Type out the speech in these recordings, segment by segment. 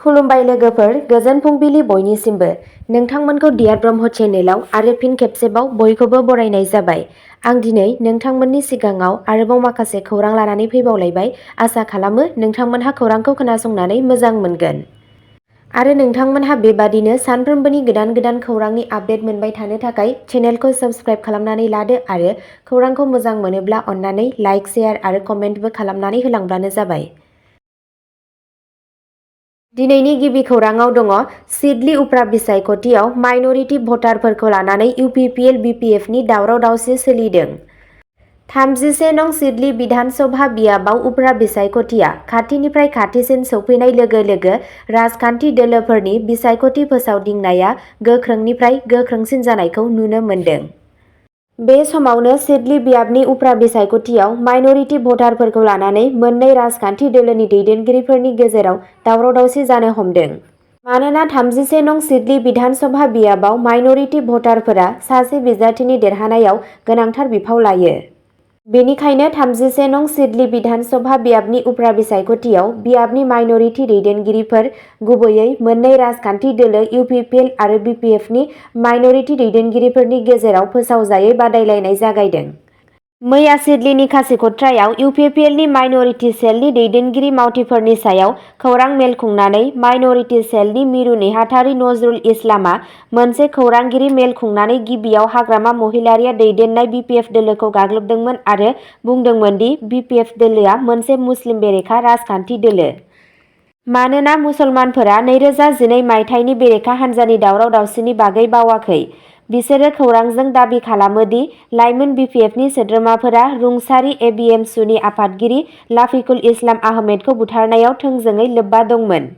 खुलुमबाय लोगोफोर, गोजोन फुंबिलि बयनिसिमबो। नोंथांमोनखौ डियार ब्रह्म चेनेलाव आरो फिन खेबसेबाव बयखौबो बरायनाय जाबाय। आं दिनै नोंथांमोननि सिगाङाव आरोबाव माखासे खौरां लानानै फैबावलायबाय। आसा खालामो नोंथांमोनहा खौरांखौ खोनासंनानै मोजां मोनगोन। आरो नोंथांमोनहा बेबादिनो सानफ्रोमबोनि गोदान गोदान खौरांनि आपडेट मोनबाय थानो थाखाय चेनेलखौ साबस्क्राइब खालामनानै लादो आरो खौरांखौ मोजां मोनोब्ला अन्नानै लाइक, शेयार आरो कमेन्टबो खालामनानै होलांब्लानो जाबाय। दिनैनि गिबि खौराङाव दङ सिडली उफ्रा बिसायख'थियाव माइनरिटि भटारफोरखौ लानानै UPPL BPFनि दावराव-दावसि सोलिदों। 31 नं सिडली बिधान सभा बियाबाव उफ्रा बिसायख'थिया खाथिनिफ्राय खाथिसिन सौफैनाय लोगो लोगो राजखान्थि दोलोफोरनि बिसायख'थि फोसावदिंनाया गोख्रोंनिफ्राय गोख्रोंसिन जानायखौ नुनो मोन्दों। बे समावनो सिडली बियाबनि उफ्रा बिसायख'थियाव माइनरिटि भटारफोरखौ लानानै मोननै राजखान्थि दोलोनि दैदेनगिरिफोरनि गेजेराव दावराव-दावसि जानो हमदों। मानोना 31 नं सिडली बिधान सभा बियाबाव माइनरिटि भटारफोरा सासे बिजाथिनि देरहानायाव गोनांथार बिफाव लायो। बेनिखायनो 31 नं सिडली बिधान सभा बियाबनि उफ्रा बिसायख'थियाव बियाबनि माइनरिटि दैदेनगिरिफोर, गुबैयै मोननै राजखान्थि दोलो UPPL आरो BPFनि माइनरिटि दैदेनगिरिफोरनि गेजेराव फोसावजायै बादायलायनाय जागायदों। मैया सिडलीनि खासिक'त्रायाव UPPLनि माइनरिटि सेलनि दैदेनगिरि मावथिफोरनि सायाव खौरां मेल खुंनानै माइनरिटि सेलनि मिरु नेहाथारि नजरुल इस्लामआ मोनसे खौरांगिरि मेल खुंनानै गिबियाव हाग्रामा महिलारीया दैदेननाय BPF दोलोखौ गाग्लोबदोंमोन आरो बुंदोंमोन दि BPF दोलोआ मोनसे मुस्लिम बेरेखा राजखान्थि दोलो। मानोना मुसलमानफोरा 2012 मायथाइनि बेरेखा हान्जानि दावराव-दावसिनि बागै बावाखै, बिसोरो खौरांजों दाबि खालामो दि लाइमोन BPFनि सोद्रोमाफोरा रुंसारि ABMSUनि आफादगिरि लाफिकुल इस्लाम आहमेदखौ बुथारनायाव थोंजोङै लोब्बा दंमोन।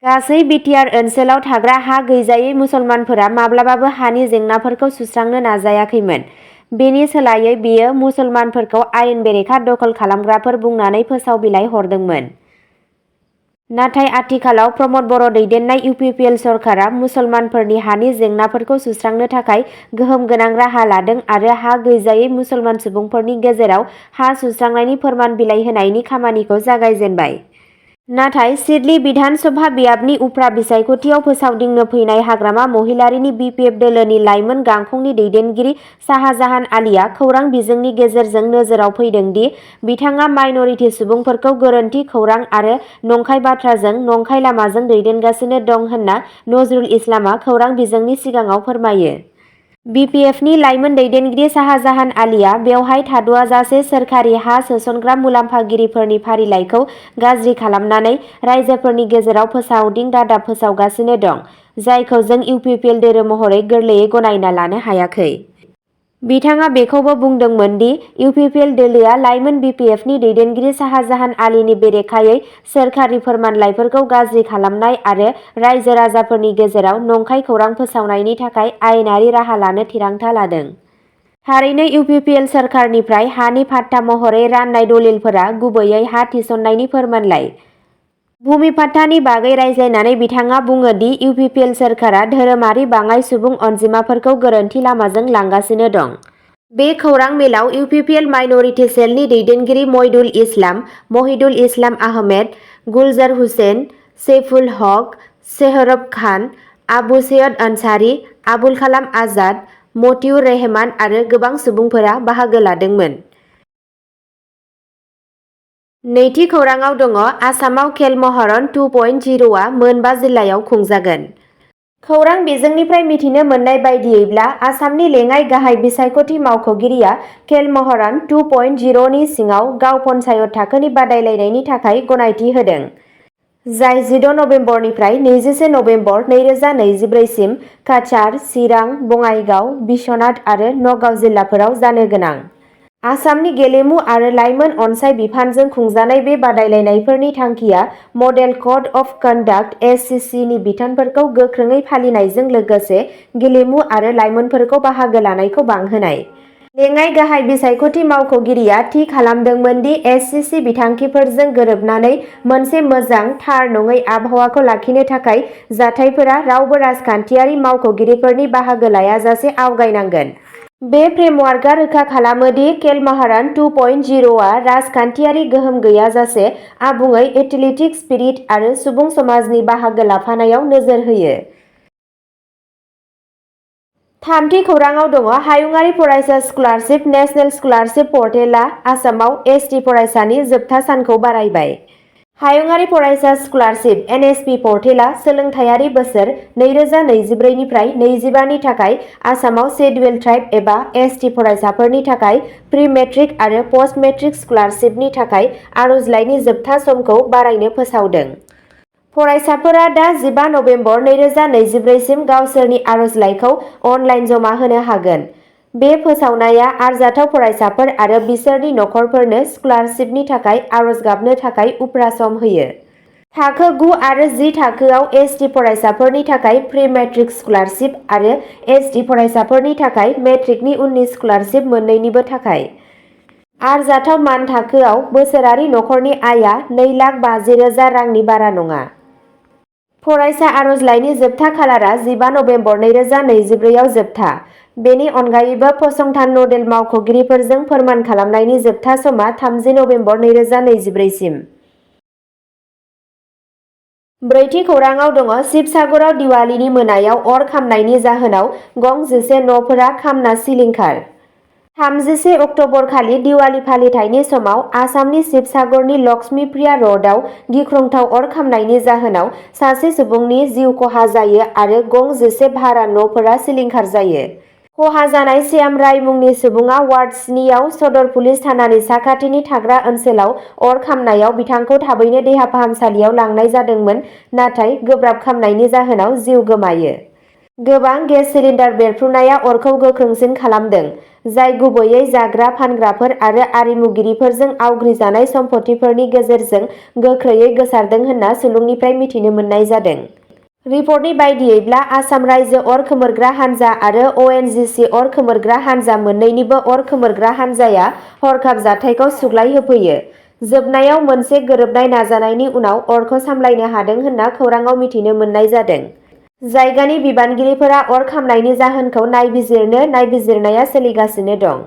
गासै BTR ओनसोलाव थाग्रा हा गैजायै मुसलमानफोरा माब्लाबाबो हानि जेंनाफोरखौ सुस्रांनो नाजायाखैमोन। बेनि सोलायै बेयो मुसलमानफोरखौ आयेन बेरेखा दखल खालामग्राफोर बुंनानै फोसाव बिलाइ हरदोंमोन। नाथाय आथिखालाव प्रमद बर' दैदेननाय UPPL सरकारा मुसलमानफोरनि हानि जेंनाफोरखौ सुस्रांनो थाखाय गोहोम गोनां राहा लादों आरो हा गैजायै मुसलमान सुबुंफोरनि गेजेराव हा सुस्रांनायनि फोरमान बिलाइ होनायनि खामानिखौ जागायजेनबाय। नाथाय सिडली बिधान सभा बियाबनि उफ्रा बिसायख'थियाव फोसावदिंनो फैनाय हाग्रामा महिलारीनि BPF दोलोनि लाइमोन गांखंनि दैदेनगिरि शाहजाहान आलीआ खौरां बिजोंनि गेजेरजों नोजोराव फैदों दि बिथाङा माइनरिटि सुबुंफोरखौ गोरोन्थि खौरां आरो नंखाय बाथ्राजों नंखाय लामाजों दैदेनगासिनो दं होनना नजरुल इस्लामआ खौरां बिजोंनि सिगाङाव फोरमायो। BPFनि लाइमोन दैदेनगिरि शाहजाहान आलीआ बेवहाय थाद'आजासे सोरखारि हा सोसनग्रा मुलाम्फागिरिफोरनि फारिलाइखौ गाज्रि खालामनानै राइजोफोरनि गेजेराव फोसावदिं रादाब फोसावगासिनो दं, जायखौ जों UPPL दोलो महरै गोरलैयै गनायना लानो हायाखै। बिथाङा बेखौबो बुंदोंमोन दि UPPL दोलोआ लाइमोन BPFनि दैदेनगिरि शाहजाहान आलीनि बेरेखायै सोरखारि फोरमानलाइफोरखौ गाज्रि खालामनाय आरो रायजो राजाफोरनि गेजेराव नंखाय खौरां फोसावनायनि थाखाय आयेनारि राहा लानो थिरांथा लादों। थारैनो UPPL सरकारनिफ्राय हानि पाट्टा महरै राननाय दलिलफोरा गुबैयै हा थिसननायनि फोरमानलाइ। भुमि पाट्टानि बागै रायज्लायनानै बिथाङा बुङो दि UPPL सरकारा धोरोमारि बाङाइ सुबुं अनजिमाफोरखौ गोरोन्थि लामाजों लांगासिनो दं। बे खौरां मेलाव UPPL माइनरिटि सेलनि दैदेनगिरि महिदुल इस्लाम आहमेद, गुलजार हुसैन, सैफुल हक, सोहरब खान, आबु सैयद आनसारी, आबुल कालाम आजाद, मतिउर रहमान आरो गोबां सुबुंफोरा बाहागो लादोंमोन। नैथि खौराङाव दङ आसामाव खेल महरन 2.0 आ मोनबा जिल्लायाव खुंजागोन। खौरां बिजोंनिफ्राय मिथिनो मोननाय बायदियैब्ला आसामनि लेङाइ गाहाय बिसायख'थि मावख'गिरिया खेल महरन 2.0 नि सिङाव गाव पन्चायत थाखोनि बादायलायनायनि थाखाय गनायथि होदों, जाय 16 नबेम्बरनिफ्राय 21 नबेम्बर 2024 सिम काछार, चिरां, बङाइगाव, बिश्वनाथ आरो नगाव जिल्लाफोराव जानो गोनां। आसामनि गेलेमु आरो लाइमोन अनसाइ बिफानजों खुंजानाय बे बादायलायनायफोरनि थांखिया model code of conduct (SCC) नि बिथोनफोरखौ गोख्रोङै फालिनायजों लोगोसे गेलेमु आरो लाइमोनफोरखौ बाहागो लानायखौ बांहोनाय। लेङाइ गाहाय बिसायख'थि मावख'गिरिया थि खालामदोंमोन दि SCC बिथांखिफोरजों गोरोबनानै मोनसे मोजां, थार नङै आबहावाखौ लाखिनो थाखाय जाथायफोरा रावबो राजखान्थियारि मावख'गिरिफोरनि बाहागो लायाजासे आवगायनांगोन। बे फ्रेमवार्कआ रोखा खालामो दि केलमाहारान 2.0आ राजखान्थियारि गोहोम गैयाजासे आबुङै एथलेटिक स्पिरिट आरो सुबुं समाजनि बाहागो लाफानायाव नोजोर होयो। थामथि खौराङाव दङ हायुङारि फरायसा स्कलारशिप नेशनेल स्कलारशिप पर्टेलआ आसामाव एसटि फरायसानि जोबथा सानखौ बारायबाय। हायुङारि फरायसा स्कलारशिप (एनएसपि) पर्टेलआ सोलोंथायारि बोसोर 2024 निफ्राय 25 नि थाखाय आसामाव शेड्युल्ड ट्राइब एबा एसटि फरायसाफोरनि थाखाय प्रि-मेट्रिक आरो पस्ट-मेट्रिक स्कलारशिपनि थाखाय आर'जलाइनि जोबथा समखौ बारायनो फोसावदों। फरायसाफोरा दा 15 नबेम्बर 2024 सिम गावसोरनि आर'जलाइखौ अनलाइन जमा होनो हागोन। बे फोसावनाया आरजाथाव फरायसाफोर आरो बिसोरनि नखरफोरनो स्कलारशिपनि थाखाय आर'ज गाबनो थाखाय उफ्रा सम होयो। थाखो 9 आरो 10 थाखोआव एसटि फरायसाफोरनि थाखाय प्रि-मेट्रिक स्कलारशिप आरो एसटि फरायसाफोरनि थाखाय मेट्रिकनि उननि स्कलारशिप मोन्नैनिबो थाखाय। आरजाथाव मानथाखोआव बोसोरारि नखरनि आयआ 2,50,000 रांनि बारा नङा। फरायसा आर'जलाइनि जोबथा खालारा 15 नबेम्बर 2024 आव जोबथा। बेनि अनगायैबो फसंथान नडेल मावख'गिरिफोरजों फोरमान खालामनायनि जोबथा समा 30 नबेम्बर 2024 सिम। ब्रैथि खौराङाव दङ शिबसागराव दिवालीनि मोनायाव अर खामनायनि जाहोनाव गं 11 न'फोरा खामना सिलिंखार। 31 अक्ट'बर खालि दिवाली फालिथायनि समाव आसामनि शिबसागरनि लक्ष्मीप्रिया र'डआव गिख्रंथाव अर खामनायनि जाहोनाव सासे सुबुंनि जिउ खहा जायो आरो गं 11 भारा न'फोरा सिलिंखार जायो। खहा जानाय श्याम राय मुंनि सुबुङा वार्ड 7 आव सदर पुलिस थानानि साखाथिनि थाग्रा ओनसोलाव अर खामनायाव बिथांखौ थाबैनो देहा फाहामसालियाव लांनाय जादोंमोन, नाथाय गोब्राब खामनायनि जाहोनाव जिउ गोमायो। गोबां गेस सिलिन्डार बेरफ्रुनाया अरखौ गोख्रोंसिन खालामदों, जाय गुबैयै जाग्रा फानग्राफोर आरो आरिमुगिरिफोरजों आवग्रिजानाय सम्पथिफोरनि गेजेरजों गोख्रैयै गोसारदों होनना सुलुंनिफ्राय मिथिनो मोननाय जादों। रिपर्टनि बायदियैब्ला आसाम रायजो अर खोमोरग्रा हानजा आरो अएनजिसि अर खोमोरग्रा हानजा मोन्नैनिबो अर खोमोरग्रा हानजाया हरखाब जाथायखौ सुग्लायहोफैयो। जोबनायाव मोनसे गोरोबनाय नाजानायनि उनाव अरखौ सामलायनो हादों होनना खौरांआव मिथिनो मोननाय जादों। जायगानि बिबानगिरिफोरा अर खामनायनि जाहोनखौ नायबिजिरनाया सोलिगासिनो दं।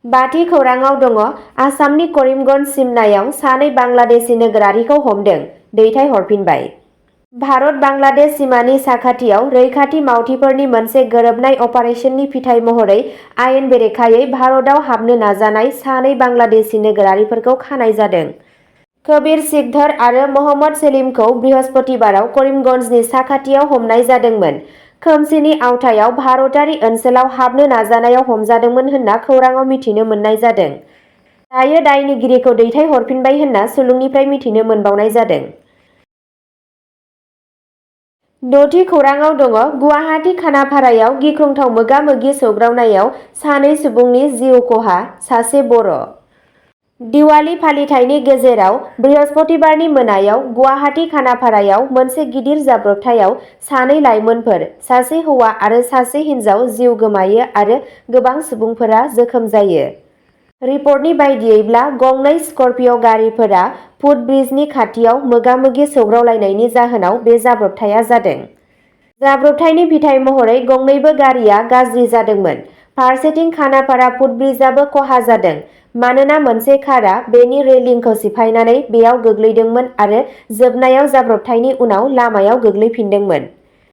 बाथि खौराङाव दङ आसामनि करिमगन्ज सिमनायाव सानै बांलादेशी नोगोरारिखौ हमदों, दैथायहरफिनबाय। भारत-बांलादेश सिमानि साखाथियाव रैखाथि मावथिफोरनि मोनसे गोरोबनाय अपारेसननि फिथाय महरै आयेन बेरेखायै भारतआव हाबनो नाजानाय सानै बांलादेशी नोगोरारिफोरखौ खानाय जादों। कबीर सिकधर आरो मोहम्मद सेलिमखौ बृहस्पतिबाराव करिमगन्जनि साखाथियाव हमनाय जादोंमोन। खोमसिनि आवथायाव भारतारि ओनसोलाव हाबनो नाजानायाव हमजादोंमोन होनना खौरांआव मिथिनो मोननाय जादों। दायो दायनिगिरिखौ दैथायहरफिनबाय होनना सुलुंनिफ्राय मिथिनो मोनबावनाय जादों। द'थि खौराङाव दङ गुवाहाटी खानापारायाव गिख्रंथाव मोगा-मोगि सौग्रावनायाव सानै सुबुंनि जिउ खहा, सासे बर'। दिवाली फालिथायनि गेजेराव बृहस्पतिबारनि मोनायाव गुवाहाटी खानापारायाव मोनसे गिदिर जाब्रबथायाव सानै लाइमोनफोर, सासे हौवा आरो सासे हिन्जाव जिउ गोमायो आरो गोबां सुबुंफोरा जोखोम जायो। रिपर्टनि बायदियैब्ला गंनै स्कर्पिय' गारिफोरा फुटब्रिजनि खाथियाव मोगा-मोगि सौग्रावलायनायनि जाहोनाव बे जाब्रबथाया जादों। जाब्रबथायनि फिथाय महरै गंनैबो गारिआ गाज्रि जादोंमोन। फारसेथिं खानापारा फुटब्रिजआबो खहा जादों, मानोना मोनसे कारआ बेनि रेलिंखौ सिफायनानै बेयाव गोग्लैदोंमोन आरो जोबनायाव जाब्रबथायनि उनाव लामायाव गोग्लैफिनदोंमोन।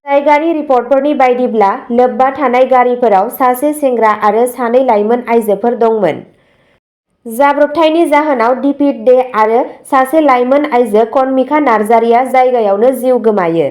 जायगानि रिपर्टफोरनि बायदिब्ला लोब्बा थानाय गारिफोराव सासे सेंग्रा आरो सानै लाइमोन आइजोफोर दंमोन। जाब्रबथायनि जाहोनाव दिपित दे आरो सासे लाइमोन आइजो कनमिका नार्जारिया जायगायावनो जिउ गोमायो।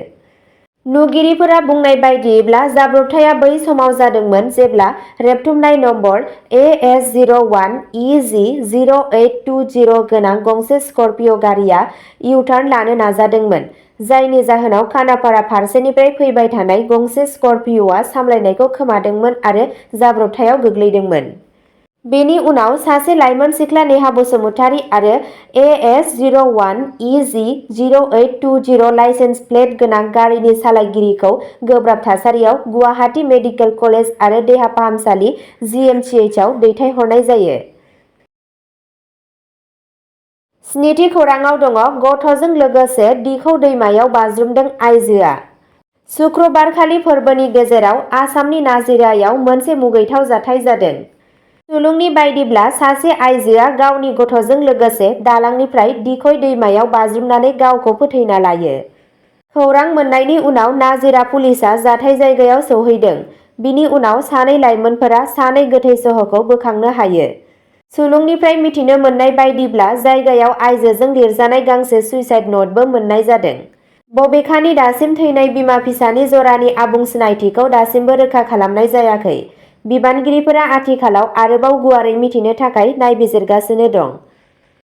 नुगिरिफोरा बुंनाय बायदियैब्ला जाब्रबथाया बै समाव जादोंमोन जेब्ला रेबथुमनाय नम्बर AS01EG0820 गोनां गंसे स्कर्पिय' गारिआ इउ-टार्न लानो नाजादोंमोन, जायनि जाहोनाव खानापारा फारसेनिफ्राय फैबाय थानाय गंसे स्कर्पिय'आ सामलायनायखौ खोमादोंमोन आरो जाब्रबथायाव गोग्लैदोंमोन। बेनि उनाव सासे लाइमोन सिख्ला नेहा बसुमतारी आरो AS01EG0820 लाइसेन्स प्लेट गोनां गारिनि सालायगिरिखौ गोब्राब थासारियाव गुवाहाटी मेडिकेल कलेज आरो देहा फाहामसालि GMCHआव दैथायहरनाय जायो। स्निथि खौराङाव दङ गथ'जों लोगोसे दिखौ दैमायाव बाज्रुमदों आइजोआ। शुक्रबारखालि फोरबोनि गेजेराव आसामनि नाजिरायाव मोनसे मुगैथाव जाथाय जादों। सुलुंनि बायदिब्ला सासे आइजोआ गावनि गथ'जों लोगोसे दालांनिफ्राय दिखय दैमायाव बाज्रुमनानै गावखौ फोथैना लायो। खौरां मोननायनि उनाव नाजिरा पुलिसआ जाथाय जायगायाव सौहैदों। बिनि उनाव सानै लाइमोनफोरा सानै गोथै सह'खौ बोखांनो हायो। सुलुंनिफ्राय मिथिनो मोननाय बायदिब्ला जायगायाव आइजोजों लिरजानाय गांसे सुइसाइड न'टबो मोननाय जादों। बबेखानि दासिम थैनाय बिमा फिसानि जरानि आबुं सिनायथिखौ दासिमबो रोखा खालामनाय जायाखै। बिबानगिरिफोरा आथिखालाव आरोबाव गुवारै मिथिनो थाखाय नायबिजिरगासिनो दं।